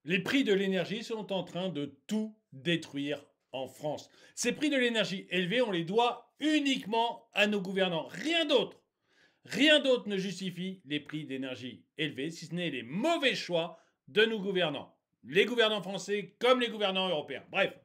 Les prix de l'énergie sont en train de tout détruire en France. Ces prix de l'énergie élevés, on les doit uniquement à nos gouvernants. Rien d'autre. Rien d'autre ne justifie les prix d'énergie élevés, si ce n'est les mauvais choix de nos gouvernants. Les gouvernants français comme les gouvernants européens. Bref,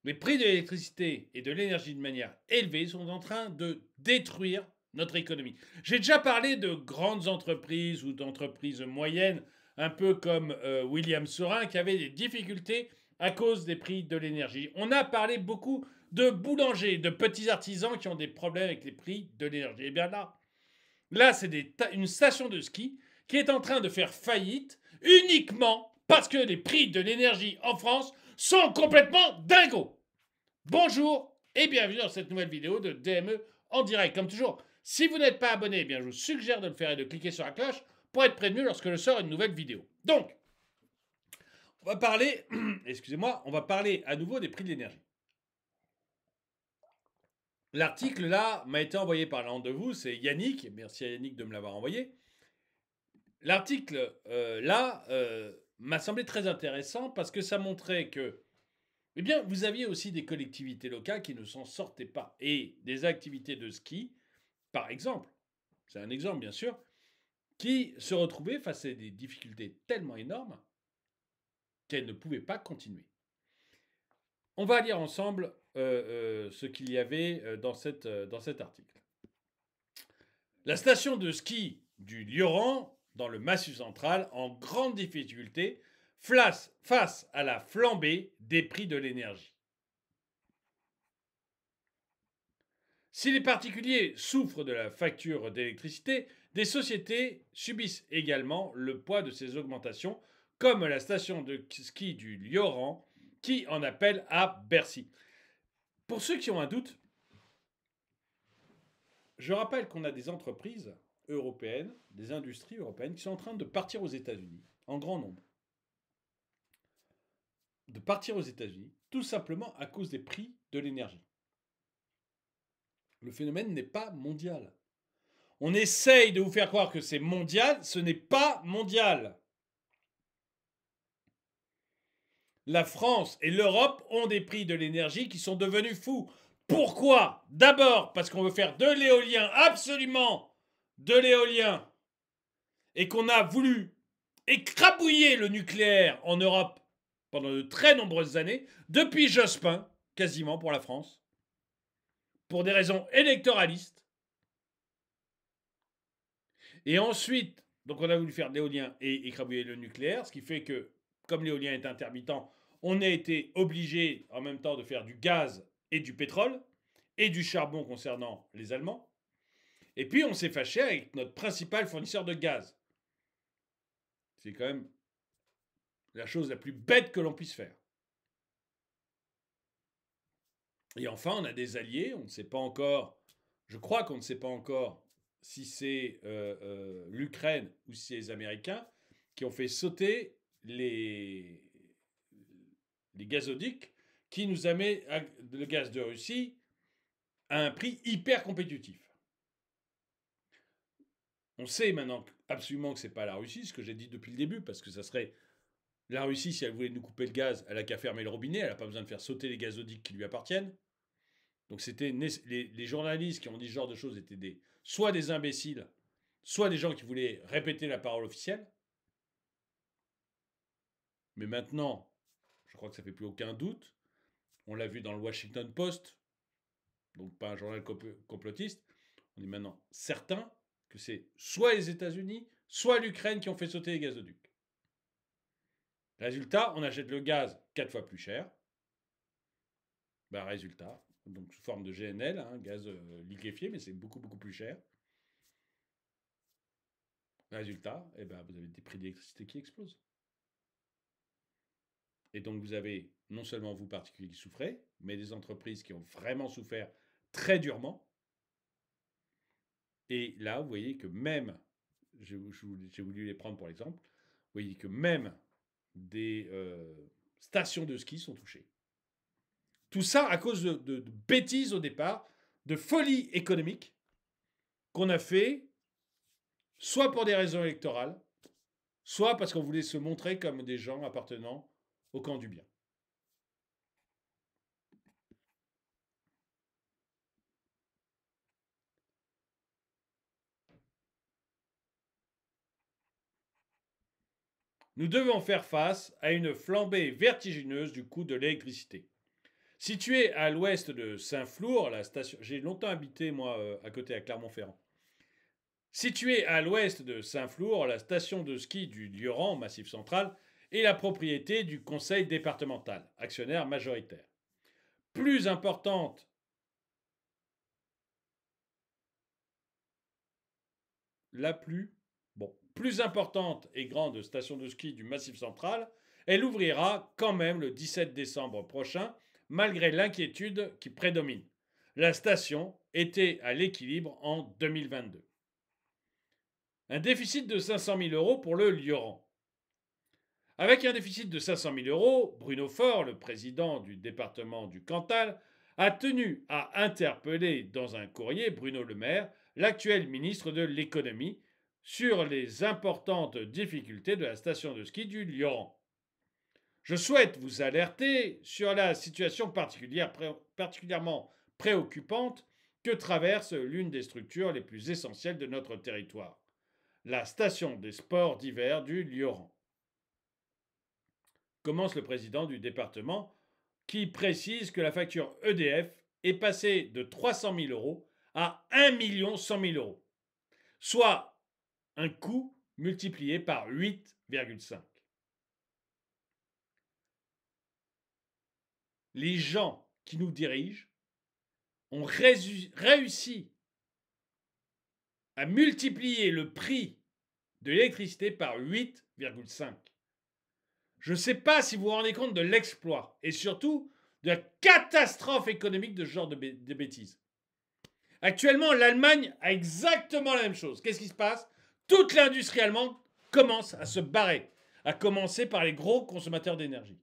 les prix de l'électricité et de l'énergie de manière élevée sont en train de détruire notre économie. J'ai déjà parlé de grandes entreprises ou d'entreprises moyennes, un peu comme William Sorin, qui avaient des difficultés à cause des prix de l'énergie. On a parlé beaucoup de boulangers, de petits artisans qui ont des problèmes avec les prix de l'énergie. Et bien là c'est une station de ski qui est en train de faire faillite uniquement parce que les prix de l'énergie en France sont complètement dingos. Bonjour et bienvenue dans cette nouvelle vidéo de DME en direct. Comme toujours, si vous n'êtes pas abonné, eh bien je vous suggère de le faire et de cliquer sur la cloche pour être prévenu lorsque je sors une nouvelle vidéo. Donc, on va parler, excusez-moi, on va parler à nouveau des prix de l'énergie. L'article là m'a été envoyé par l'un de vous, c'est Yannick, merci à Yannick de me l'avoir envoyé. L'article m'a semblé très intéressant parce que ça montrait que eh bien, vous aviez aussi des collectivités locales qui ne s'en sortaient pas. Et des activités de ski, par exemple, c'est un exemple bien sûr, qui se retrouvaient face à des difficultés tellement énormes qu'elles ne pouvaient pas continuer. On va lire ensemble ce qu'il y avait dans cet article. La station de ski du Lioran, dans le Massif central, en grande difficulté face à la flambée des prix de l'énergie. Si les particuliers souffrent de la facture d'électricité, des sociétés subissent également le poids de ces augmentations, comme la station de ski du Lioran, qui en appelle à Bercy. Pour ceux qui ont un doute, je rappelle qu'on a des entreprises européennes, des industries européennes qui sont en train de partir aux États-Unis, en grand nombre. De partir aux États-Unis, tout simplement à cause des prix de l'énergie. Le phénomène n'est pas mondial. On essaye de vous faire croire que c'est mondial, ce n'est pas mondial. La France et l'Europe ont des prix de l'énergie qui sont devenus fous. Pourquoi? D'abord parce qu'on veut faire de l'éolien, absolument de l'éolien, et qu'on a voulu écrabouiller le nucléaire en Europe pendant de très nombreuses années, depuis Jospin, quasiment pour la France, pour des raisons électoralistes. Et ensuite, donc on a voulu faire de l'éolien et écrabouiller le nucléaire, ce qui fait que, comme l'éolien est intermittent, on a été obligé en même temps de faire du gaz et du pétrole, et du charbon concernant les Allemands. Et puis on s'est fâché avec notre principal fournisseur de gaz. C'est quand même la chose la plus bête que l'on puisse faire. Et enfin, on a des alliés, on ne sait pas encore, je crois qu'on ne sait pas encore si c'est l'Ukraine ou si c'est les Américains, qui ont fait sauter les gazoducs qui nous amènent le gaz de Russie à un prix hyper compétitif. On sait maintenant absolument que ce n'est pas la Russie, ce que j'ai dit depuis le début, parce que ça serait la Russie, si elle voulait nous couper le gaz, elle n'a qu'à fermer le robinet, elle n'a pas besoin de faire sauter les gazoducs qui lui appartiennent. Donc c'était les journalistes qui ont dit ce genre de choses étaient soit des imbéciles, soit des gens qui voulaient répéter la parole officielle. Mais maintenant, je crois que ça ne fait plus aucun doute. On l'a vu dans le Washington Post, donc pas un journal complotiste. On est maintenant certain que c'est soit les États-Unis, soit l'Ukraine qui ont fait sauter les gazoducs. Résultat, on achète le gaz 4 fois plus cher. Résultat, donc sous forme de GNL, gaz liquéfié, mais c'est beaucoup, beaucoup plus cher. Résultat, vous avez des prix d'électricité qui explosent. Et donc vous avez non seulement vous particuliers qui souffrez, mais des entreprises qui ont vraiment souffert très durement. Et là, vous voyez que même, j'ai voulu les prendre pour l'exemple, vous voyez que même des stations de ski sont touchées. Tout ça à cause de bêtises au départ, de folie économique qu'on a fait, soit pour des raisons électorales, soit parce qu'on voulait se montrer comme des gens appartenant au camp du bien. Nous devons faire face à une flambée vertigineuse du coût de l'électricité. Située à l'ouest de Saint-Flour, la station. J'ai longtemps habité, moi, à côté à Clermont-Ferrand. Située à l'ouest de Saint-Flour, la station de ski du Lioran, Massif central, est la propriété du conseil départemental, actionnaire majoritaire. Plus importante plus importante et grande station de ski du Massif central, elle ouvrira quand même le 17 décembre prochain, malgré l'inquiétude qui prédomine. La station était à l'équilibre en 2022. Un déficit de 500 000 euros pour le Lioran. Avec un déficit de 500 000 euros, Bruno Faure, le président du département du Cantal, a tenu à interpeller dans un courrier Bruno Le Maire, l'actuel ministre de l'économie, sur les importantes difficultés de la station de ski du Lioran. Je souhaite vous alerter sur la situation particulièrement préoccupante que traverse l'une des structures les plus essentielles de notre territoire, la station des sports d'hiver du Lioran. Commence le président du département, qui précise que la facture EDF est passée de 300 000 euros à 1 100 000 euros, soit un coût multiplié par 8,5. Les gens qui nous dirigent ont réussi à multiplier le prix de l'électricité par 8,5. Je ne sais pas si vous vous rendez compte de l'exploit et surtout de la catastrophe économique de ce genre de bêtises. Actuellement, l'Allemagne a exactement la même chose. Qu'est-ce qui se passe? Toute l'industrie allemande commence à se barrer, à commencer par les gros consommateurs d'énergie.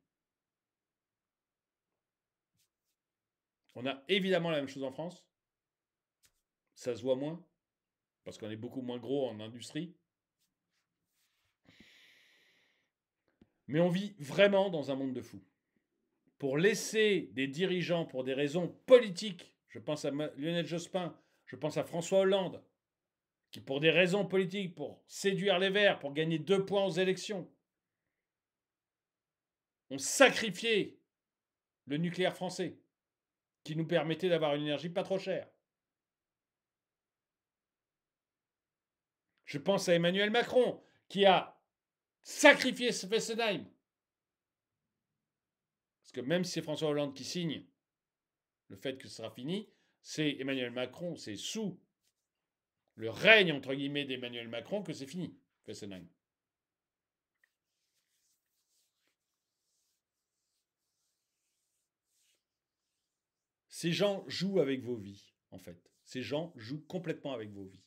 On a évidemment la même chose en France. Ça se voit moins, parce qu'on est beaucoup moins gros en industrie. Mais on vit vraiment dans un monde de fous. Pour laisser des dirigeants, pour des raisons politiques, je pense à Lionel Jospin, je pense à François Hollande, qui pour des raisons politiques, pour séduire les Verts, pour gagner 2 points aux élections, ont sacrifié le nucléaire français, qui nous permettait d'avoir une énergie pas trop chère. Je pense à Emmanuel Macron, qui a sacrifié Fessenheim. Parce que même si c'est François Hollande qui signe le fait que ce sera fini, c'est Emmanuel Macron, c'est sous le règne, entre guillemets, d'Emmanuel Macron que c'est fini, Fessenheim. Ces gens jouent avec vos vies, en fait. Ces gens jouent complètement avec vos vies.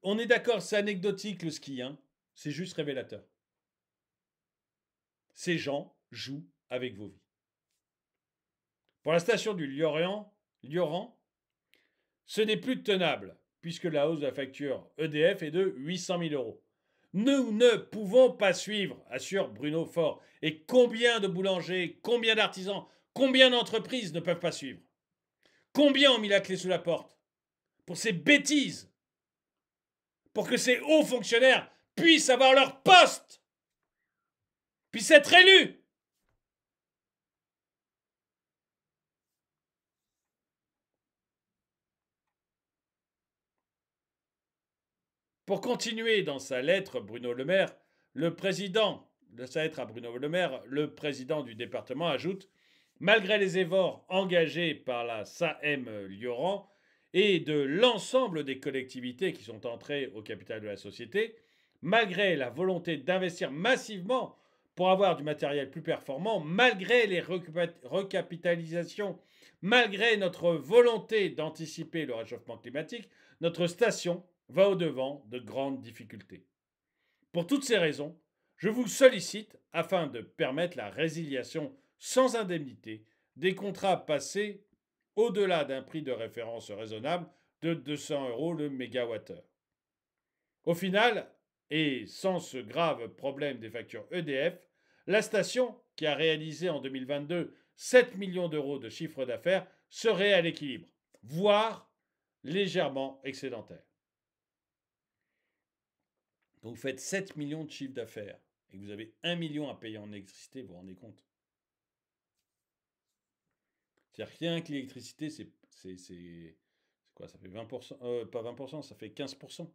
On est d'accord, c'est anecdotique le ski, hein. C'est juste révélateur. Ces gens jouent avec vos vies. Pour la station du Lioran, ce n'est plus tenable, puisque la hausse de la facture EDF est de 800 000 euros. Nous ne pouvons pas suivre, assure Bruno Faure. Et combien de boulangers, combien d'artisans, combien d'entreprises ne peuvent pas suivre? Combien ont mis la clé sous la porte pour ces bêtises? Pour que ces hauts fonctionnaires puissent avoir leur poste, puissent être élus. Pour continuer dans sa lettre, Bruno Le Maire, le président du département ajoute: malgré les efforts engagés par la SAEM Lioran et de l'ensemble des collectivités qui sont entrées au capital de la société, malgré la volonté d'investir massivement pour avoir du matériel plus performant, malgré les recapitalisations, malgré notre volonté d'anticiper le réchauffement climatique, notre station va au-devant de grandes difficultés. Pour toutes ces raisons, je vous sollicite afin de permettre la résiliation sans indemnité des contrats passés au-delà d'un prix de référence raisonnable de 200 € le mégawattheure. Au final, Et sans ce grave problème des factures EDF, la station, qui a réalisé en 2022 7 millions d'euros de chiffre d'affaires, serait à l'équilibre, voire légèrement excédentaire. Donc vous faites 7 millions de chiffre d'affaires et que vous avez 1 million à payer en électricité, vous vous rendez compte? C'est-à-dire rien que l'électricité, c'est quoi? Ça fait 20%, pas 20%, ça fait 15% de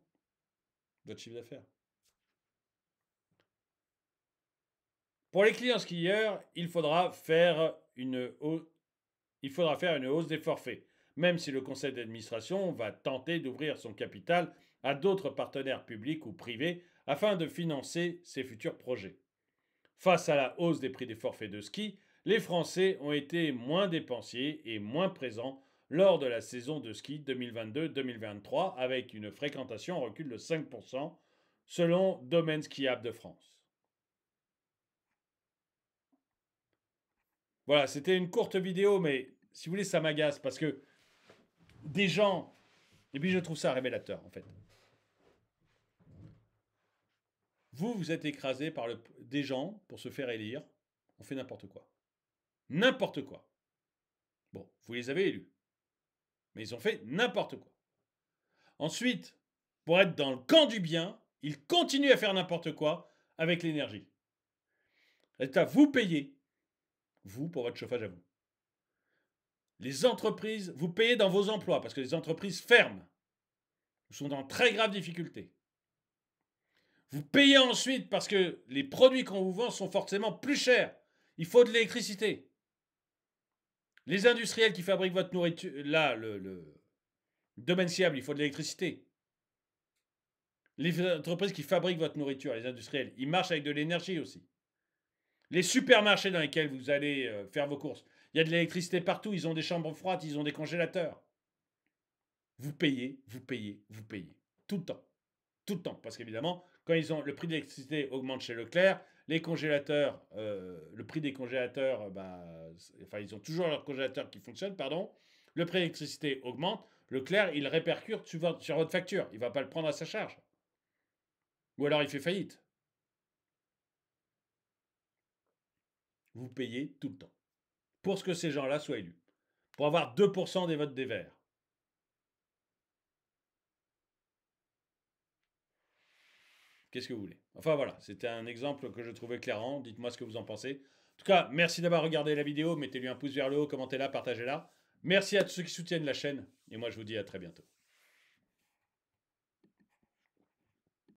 votre chiffre d'affaires. Pour les clients skieurs, il faudra faire une hausse des forfaits, même si le conseil d'administration va tenter d'ouvrir son capital à d'autres partenaires publics ou privés afin de financer ses futurs projets. Face à la hausse des prix des forfaits de ski, les Français ont été moins dépensiers et moins présents lors de la saison de ski 2022-2023 avec une fréquentation en recul de 5% selon Domaine Skiable de France. Voilà, c'était une courte vidéo, mais si vous voulez, ça m'agace parce que des gens, et puis je trouve ça révélateur en fait. Vous êtes écrasé par des gens pour se faire élire, on fait n'importe quoi. N'importe quoi. Bon, vous les avez élus, mais ils ont fait n'importe quoi. Ensuite, pour être dans le camp du bien, ils continuent à faire n'importe quoi avec l'énergie. Résultat, vous payez, vous, pour votre chauffage à vous. Les entreprises, vous payez dans vos emplois parce que les entreprises ferment, sont dans très graves difficultés. Vous payez ensuite parce que les produits qu'on vous vend sont forcément plus chers. Il faut de l'électricité. Les industriels qui fabriquent votre nourriture, là, le domaine Skiable, il faut de l'électricité. Les entreprises qui fabriquent votre nourriture, les industriels, ils marchent avec de l'énergie aussi. Les supermarchés dans lesquels vous allez faire vos courses, il y a de l'électricité partout, ils ont des chambres froides, ils ont des congélateurs. Vous payez, vous payez, vous payez. Tout le temps. Tout le temps. Parce qu'évidemment, quand le prix de l'électricité augmente chez Leclerc, les congélateurs, le prix des congélateurs, ils ont toujours leurs congélateurs qui fonctionnent, pardon. Le prix de l'électricité augmente. Leclerc, il répercute sur votre facture. Il ne va pas le prendre à sa charge. Ou alors il fait faillite. Vous payez tout le temps. Pour ce que ces gens-là soient élus. Pour avoir 2% des votes des Verts. Qu'est-ce que vous voulez? Enfin voilà, c'était un exemple que je trouvais éclairant. Dites-moi ce que vous en pensez. En tout cas, merci d'avoir regardé la vidéo. Mettez-lui un pouce vers le haut, commentez-la, partagez-la. Merci à tous ceux qui soutiennent la chaîne. Et moi, je vous dis à très bientôt.